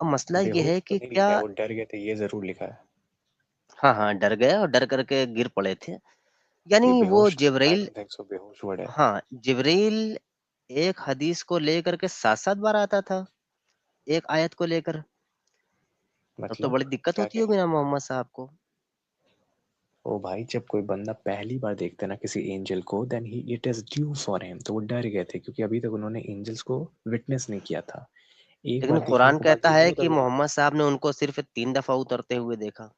अब मसला ये बेहोश है तो कि नहीं क्या, लिखा है, वो डर गए थे ये जरूर लिखा है। हाँ हाँ डर गए और डर करके गिर पड़े थे, ये यानी वो बेहोश, आई जिब्राइल, डोंट थिंक सो बेहोश वर्ड है। हाँ जिब्राइल एक हदीस को लेकर के साथ साथ बार आता था, एक आयत को लेकर। तब तो मतलब बड़ी दिक्कत क्या होती कह रहे होगी हो? ना मोहम्मद साहब को। ओ भाई, जब कोई बंदा पहली बार देखता है ना किसी एंजल को, then he it is due for him, तो वो डर गए थे क्योंकि अभी तक उन्होंने एंजल्स को विटनेस नहीं किया था। एक लेकिन बार देखने कुरान के बाद कहता झूठ है नहीं कि बोलोगे। मोहम्मद साहब ने उनको सिर्फ 3 दफा उतरते हुए देखा।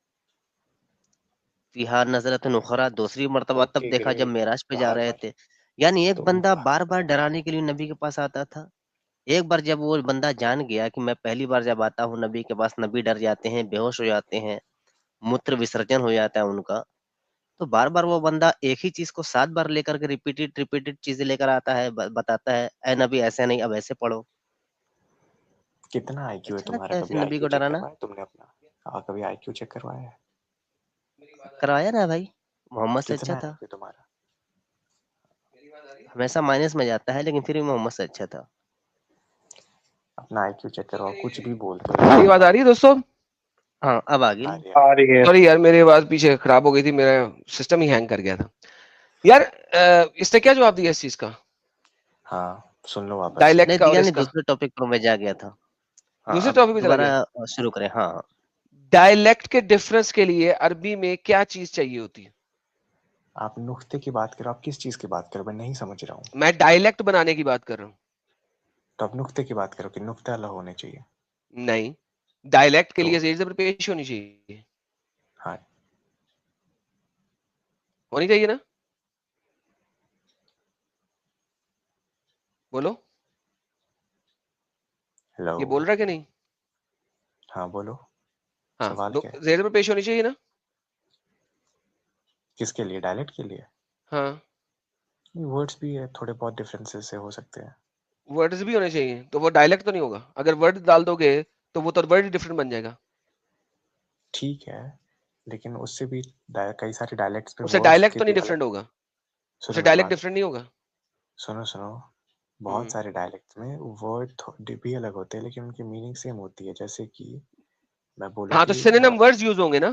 फिहा नजरतुन उखरा, दूसरी मर्तबा तब ओके देखा जब ग्रेट। मेराज पे जा बार रहे बार थे। यानी एक तो बंदा बार-बार डराने के लिए नबी के पास आता था। एक बार जब वो बंदा जान गया कि मैं पहली बार जब आता हूँ नबी के पास, नबी डर जाते हैं, बेहोश हो जाते हैं, मूत्र विसर्जन हो जाता है उनका, तो बार-बार वो बंदा एक ही चीज़ को 7 बार लेकर के रिपीटेड चीज़ें लेकर आता है, बताता है, "ऐ नबी ऐसे नहीं, अब ऐसे पढ़ो।" कितना आईक्यू है अच्छा तुम्हारा? लगता है ऐसे कभी नबी आईक्यू को चेक डराना? करवाया तुमने अपना? कभी आईक्यू चेक करवाया है? करवाया ना भाई, मोहम्मद से अच्छा कितना है था। आईक्यू तुम्हारा? हमेशा माइनस में जाता है लेकिन फिर भी मोहम्मद से अच्छा था। अपना आईक्यू चेक करवाओ, कुछ भी बोलते हो मेरी यार। आवाज आ रही है दोस्तों? हाँ, अब आ गई। आ रही है। सॉरी यार, मेरी आवाज पीछे खराब हो गई थी, मेरा सिस्टम ही हैंग कर गया था यार। इसने क्या जवाब दिया इस चीज का, हाँ, सुन लो वापस से। डायलेक्ट नहीं का और दिया नहीं, इसका? दूसरे टॉपिक पर मैं जा गया था। हाँ, दूसरे अब टॉपिक पे चला दोबारा गया। शुरू करें। हाँ, डायलेक्ट के डिफरेंस के लिए अरबी में क्या चीज चाहिए होती है? आप नुक्ते की बात करो, आप किस चीज की बात करो? मैं नहीं समझ रहा हूँ। मैं डायलेक्ट बनाने की बात कर रहा हूँ। तो आप नुक्ते की बात करो कि नुक्ते अलग होने चाहिए। नहीं, डायलेक्ट के तो लिए जेर ज़बर पेश होनी चाहिए, हाँ, होनी चाहिए ना? बोलो, हेलो। ये बोल रहा है कि नहीं? हाँ बोलो, हाँ, सवाल क्या है? जेर ज़बर पेश होनी चाहिए ना? किसके लिए? डायलेक्ट के लिए? हाँ, वर्ड्स भी है, थोड़े बहुत डिफरेंसेस से हो सकते हैं। वर्ड्स भी होने चाहिए, तो वो डायलेक्ट तो नहीं होगा। अगर वर्ड डाल दोगे तो वो तो वर्ड डिफरेंट बन जाएगा। ठीक है, लेकिन उससे भी कई सारे डायलेक्ट्स में उससे वर्ड्स डायलेक्ट के तो भी नहीं अलग। डिफरेंट होगा, सुनो उससे मेरी डायलेक्ट बात, डिफरेंट नहीं होगा। सुनो सुनो। बहुत हम्म, सारे डायलेक्ट्स में वर्ड भी अलग होते हैं, लेकिन उनकी मीनिंग सेम होती है। जैसे कि मैं बोलूँ हाँ, तो कि सिनोनिम वर्ड्स यूज होंगे ना।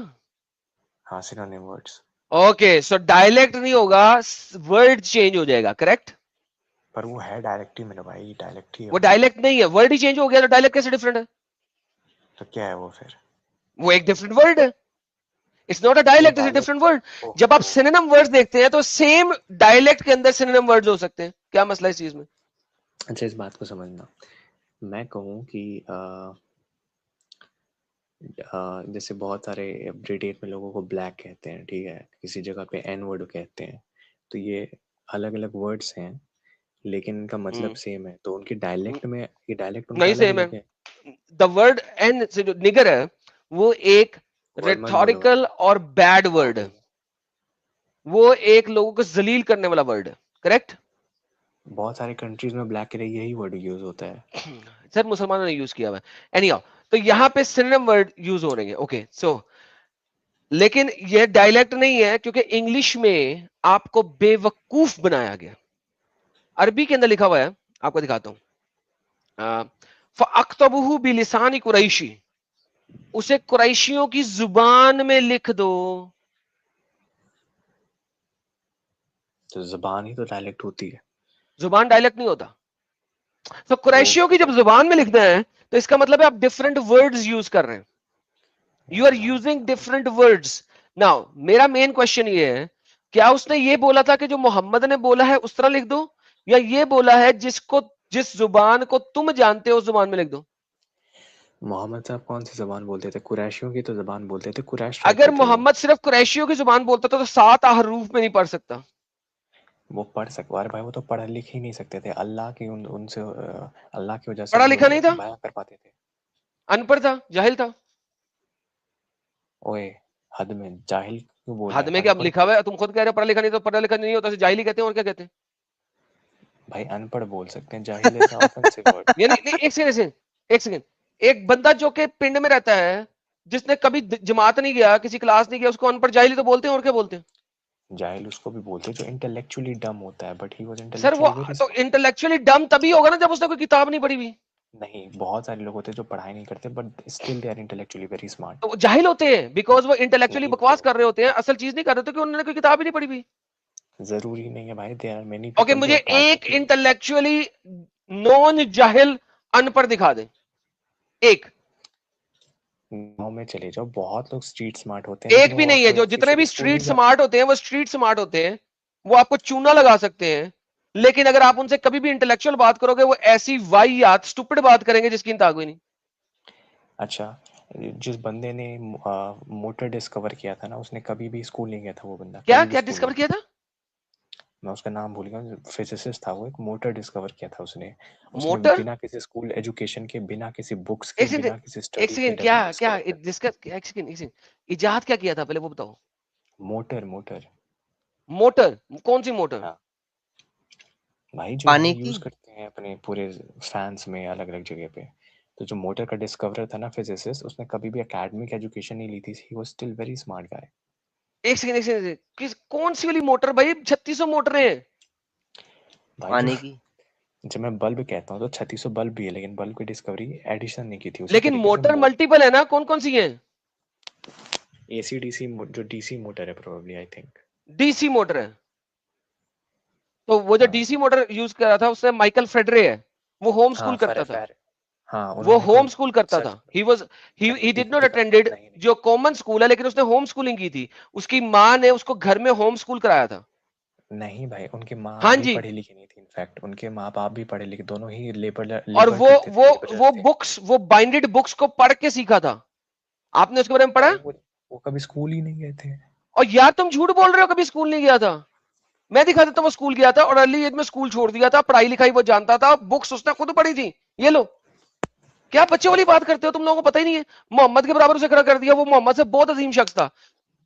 हाँ, सिनोनिम वर्ड्स। ओके, सो डायलेक्ट नहीं होगा, वर्ड चेंज हो जाएगा, करेक्ट? पर वो है डायलेक्ट ही मेरे भाई, डायलेक्ट ही है वो वो। डायलेक्ट नहीं है, वर्ड ही चेंज हो गया, तो डायलेक्ट कैसे डिफरेंट है? तो क्या है वो फिर? वो एक डिफरेंट वर्ड है। इट्स नॉट अ वो dialect, it's a dialect. Different word. जब आप ओहो। सिनोनिम वर्ड्स देखते हैं तो सेम डायलेक्ट के अंदर सिनोनिम वर्ड्स हो सकते हैं। क्या मसला है इस चीज में? अच्छा, इस बात को समझना। मैं कहूँ कि जैसे बहुत सारे ब्रिटेन में लोगों को ब्लैक कहते हैं, ठीक है, किसी जगह पे एन वर्ड कहते हैं, तो ये अलग अलग वर्ड्स हैं, लेकिन इनका मतलब सेम है। तो उनके डायलेक्ट में, ये डायलेक्ट उनका नहीं अलग सेम है। अलग है। द वर्ड एन से जो निगर है वो एक वर्ड मत बोलो भाई। रेटोरिकल और बैड वर्ड है। वो एक लोगों को जलील करने वाला वर्ड है, करेक्ट? बहुत सारे कंट्रीज में ब्लैक के लिए यही वर्ड यूज होता है। सर मुसलमानों ने यूज किया हुआ है। एनीहाउ, तो यहां पे सिनोनिम वर्ड यूज हो रहे हैं। ओके, सो लेकिन ये डायलेक्ट नहीं है, क्योंकि इंग्लिश में आपको बेवकूफ बनाया गया। अरबी के अंदर लिखा हुआ है, आपको दिखाता हूं। फअक्तबुहु बिलिसानी कुरैशी, उसे कुरैशियों की जुबान में लिख दो। तो जुबान ही तो डायलेक्ट होती है। जुबान डायलेक्ट नहीं होता। तो कुरैशियों की ओके। जब जुबान में लिखना है तो इसका मतलब है आप डिफरेंट वर्ड्स यूज कर रहे हैं। You are using different words. Now मेरा मेन क्वेश्चन ये है, क्या उसने ये बोला था कि जो मोहम्मद ने बोला है उस तरह लिख दो, या ये बोला है जिसको जिस जुबान को तुम जानते हो उस जुबान में लिख दो? मोहम्मद साहब कौन सी जबान बोलते थे? कुरैशियों की तो जबान बोलते थे, कुरैश ट्राइब अगर के थे वो। मोहम्मद सिर्फ कुरैशियों की जुबान बोलता था तो 7 हरूफ में नहीं पढ़ सकता। वो पढ़ सकते, अरे भाई वो तो पढ़ लिख ही नहीं सकते थे। अल्लाह की उनसे अल्लाह की वजह से पढ़ा वो लिखा नहीं था, बयां कर पाते थे। अनपढ़ था, जाहिल था। ओए, हद में जाहिल क्यों बोला हद है? में क्या अनपढ़ लिखा बोल। हुआ है? तुम खुद कह रहे हो पढ़ा लिखा नहीं, तो पढ़ा लिखा नहीं होता जाहिल ही कहते हैं, और क्या कहते हैं? भाई अनपढ़ बोल सकते हैं, जाहिल ऐसा ऑफेंसिव वर्ड। नहीं नहीं नहीं, एक सेकंड, एक सेकंड। एक बंदा जो कि पिंड में रहता है, जिसने कभी जमात नहीं गया, किसी क्लास नहीं गया, उसको अनपढ़ जाहिल ही तो बोलते हैं, और क्या बोलते हैं? जाहिल उसको भी बोलते हैं जो इंटेलेक्चुअली डम होता है, बट ही वाज सर वो इंटेलेक्चुअली वेरी तो स्मार्ट। इंटेलेक्चुअली डम तभी होगा ना जब उसने कोई किताब नहीं पढ़ी हुई। नहीं, बहुत सारे लोग होते हैं जो पढ़ाई नहीं करते but still they are intellectually very smart. तो वो जाहिल होते हैं बिकॉज वो इंटेलेक्चुअली नहीं बकवास ब्रो, कर रहे होते हैं, असल चीज नहीं कर रहे होते, क्योंकि उन्होंने कोई किताब ही नहीं पढ़ी हुई। जरूरी नहीं है भाई, there are many okay, people जो मुझे आर एक प्राइवेटली। इंटेलेक्चुअली नॉन जाहिल अनपढ़ दिखा दे, एक। गाँव में चले जाओ, बहुत लोग स्ट्रीट स्मार्ट होते हैं, लेकिन एक भी वो नहीं है। जो किसी जितने भी भी स्कूल स्ट्रीट नहीं जाते। स्मार्ट होते हैं वो स्ट्रीट स्मार्ट होते हैं, वो आपको चूना लगा सकते हैं, लेकिन अगर आप उनसे कभी भी इंटेलेक्चुअल बात करोगे वो ऐसी वाहियात स्टूपिड बात करेंगे जिसकी इंतहा कोई नहीं। अच्छा, जिस बंदे ने मोटर डिस्कवर किया था ना, उसने कभी भी स्कूल नहीं गया था वो बंदा, क्या कभी भी क्या स्कूल डिस्कवर नहीं किया गया। था? मैं उसका नाम भूल गया, फिजिसिस्ट था वो, एक मोटर डिस्कवर किया था उसने मोटर? बिना किसी स्कूल एजुकेशन के, बिना किसी बुक्स के, एक सेकंड, बिना किसी एक स्टडी के सेकंड, क्या क्या डिस्कवर किया। डिस्कस, एक सेकंड, एक सेकंड, इजाद क्या किया था पहले वो बताओ। Motor motor motor? कौन सी मोटर? हाँ भाई, जो पानी हम यूज की? करते हैं अपने पूरे फैंस में अलग अलग जगह पे। तो जो मोटर का डिस्कवरर था ना, फिजिसिस्ट, उसने कभी भी एकेडमिक एजुकेशन नहीं ली थी। He was still very smart guy. एक सेकंड, एक सेकंड, कौन सी वाली मोटर भाई? 3600 मोटर है भाई जो पानी की? जब मैं बल्ब कहता हूँ तो 3600 बल्ब भी है, लेकिन बल्ब की डिस्कवरी एडिशन नहीं की थी। उसी लेकिन तरीके से मोटर मल्टीपल है ना, कौन कौन सी है? एसी डीसी, जो डीसी मोटर है probably, I think. DC motor है। तो वो जो हाँ डीसी मोटर यूज कर रहा था उससे माइकल फेडरे है, वो होम हाँ, स्कूल करता था। हाँ, वो उन्होंने होम कोई स्कूल करता सच था। ही डिड नॉट अटेंडेड नहीं नहीं जो कॉमन स्कूल है, लेकिन उसने होम स्कूलिंग की थी। उसकी माँ ने उसको घर में होम स्कूल कराया था। नहीं भाई, उनकी माँ हाँ भी जी। पढ़ी लिखी नहीं थी। इनफैक्ट उनके माँ बाप भी पढ़े लिखे, दोनों ही लेबर और लेबर करते थे, लेबरर वो थे। बुक्स, वो बाइंडेड बुक्स को पढ़ के सीखा था। आपने उसके बारे में पढ़ा? भाई वो कभी स्कूल ही नहीं गए थे। और यार तुम झूठ बोल रहे हो, कभी स्कूल नहीं गया था। मैं दिखा देता हूँ वो स्कूल गया था और अर्ली एज में स्कूल छोड़ दिया था। पढ़ाई लिखाई वो जानता था, बुक्स उसने खुद पढ़ी थी। ये लो, क्या बच्चे वाली बात करते हो, तुम लोगों को पता ही नहीं है। मोहम्मद के बराबर उसे खड़ा कर दिया। वो मोहम्मद से बहुत अजीम शख्स था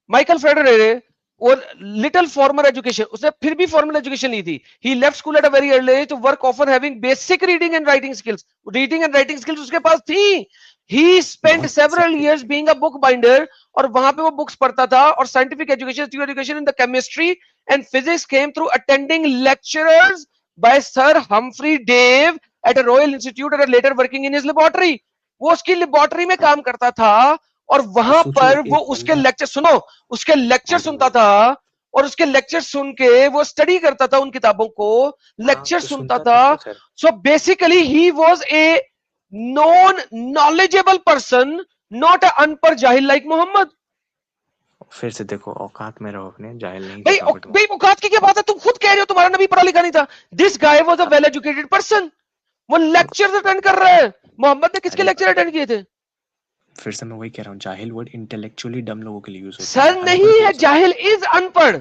माइकल फेडरे। और लिटिल फॉर्मल एजुकेशन, उसने फिर भी फॉर्मल एजुकेशन ली थी। He left school at a very early age to work often having basic reading and writing skills. Reading and writing skills उसके पास थी। ही स्पेंट बहुत सेवरल बेसिक इयर्स थे। Being a book binder. और वहां पे वो बुक्स पढ़ता था। और scientific education education in the chemistry and physics came through attending lecturers by sir Humphry Davy at a Royal Institute and later working in his laboratory. वो उसकी लेबोरेटरी में काम करता था और तो वहां सोचो, पर वो एक उसके बंदा। लेक्चर सुनो, उसके लेक्चर हाँ जी सुनता भाई। था। और उसके लेक्चर सुन के वो स्टडी करता था उन किताबों को, हाँ, लेक्चर तो सुनता सुनता था। तब तो sir. So basically he was a non knowledgeable person, not a अनपढ़ जाहिल लाइक मोहम्मद। फिर से देखो, औकात में रहो अपने, जाहिल नहीं भाई था प्रॉफिट भाई मोहम्मद। औकात की क्या बात है, तुम खुद कह रहे हो तुम्हारा नबी पढ़ा लिखा नहीं था। दिस गाय वाज अ अब वेल एजुकेटेड पर्सन। वो लेक्चर अटेंड कर रहा है। मोहम्मद ने किसके अरे लेक्चर भाई, अटेंड किए थे? फिर से मैं वही कह रहा हूँ, जाहिल वर्ड इंटेलेक्चुअली डम लोगों के लिए यूज होता है, सर अनपढ़ नहीं को है, यूज नहीं जाहिल होता। इज अनपढ़।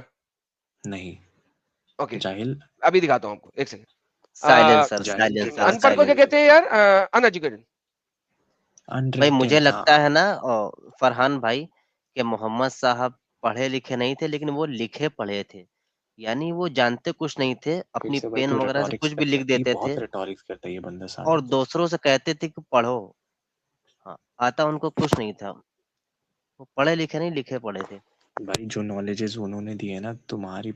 नहीं, ओके, जाहिल। अभी दिखाता हूं आपको, एक सेकंड। साइलेंसर, जाहिल के साइलेंसर, पास अनपढ़ को क्या नॉलेज साइलेंसर। कहते हैं यार? अनएजुकेटेड। भाई मुझे अनरिटन, हाँ। लगता है ना फरहान भाई, कि मोहम्मद साहब पढ़े लिखे नहीं थे, लेकिन वो लिखे पढ़े थे। यानी वो जानते कुछ नहीं थे, फिर अपनी से भाई पेन तू वगैरह से रेटोरिक्स कुछ भी कर रहा लिख है, ये देते थे बहुत रेटोरिक्स करता है ये बंदा और साला। दूसरों से कहते थे कि पढ़ो। हाँ, आता उनको कुछ नहीं था। वो पढ़े लिखे नहीं, लिखे पढ़े थे। भाई जो नॉलेजेस उन्होंने दिए ना, तुम्हारी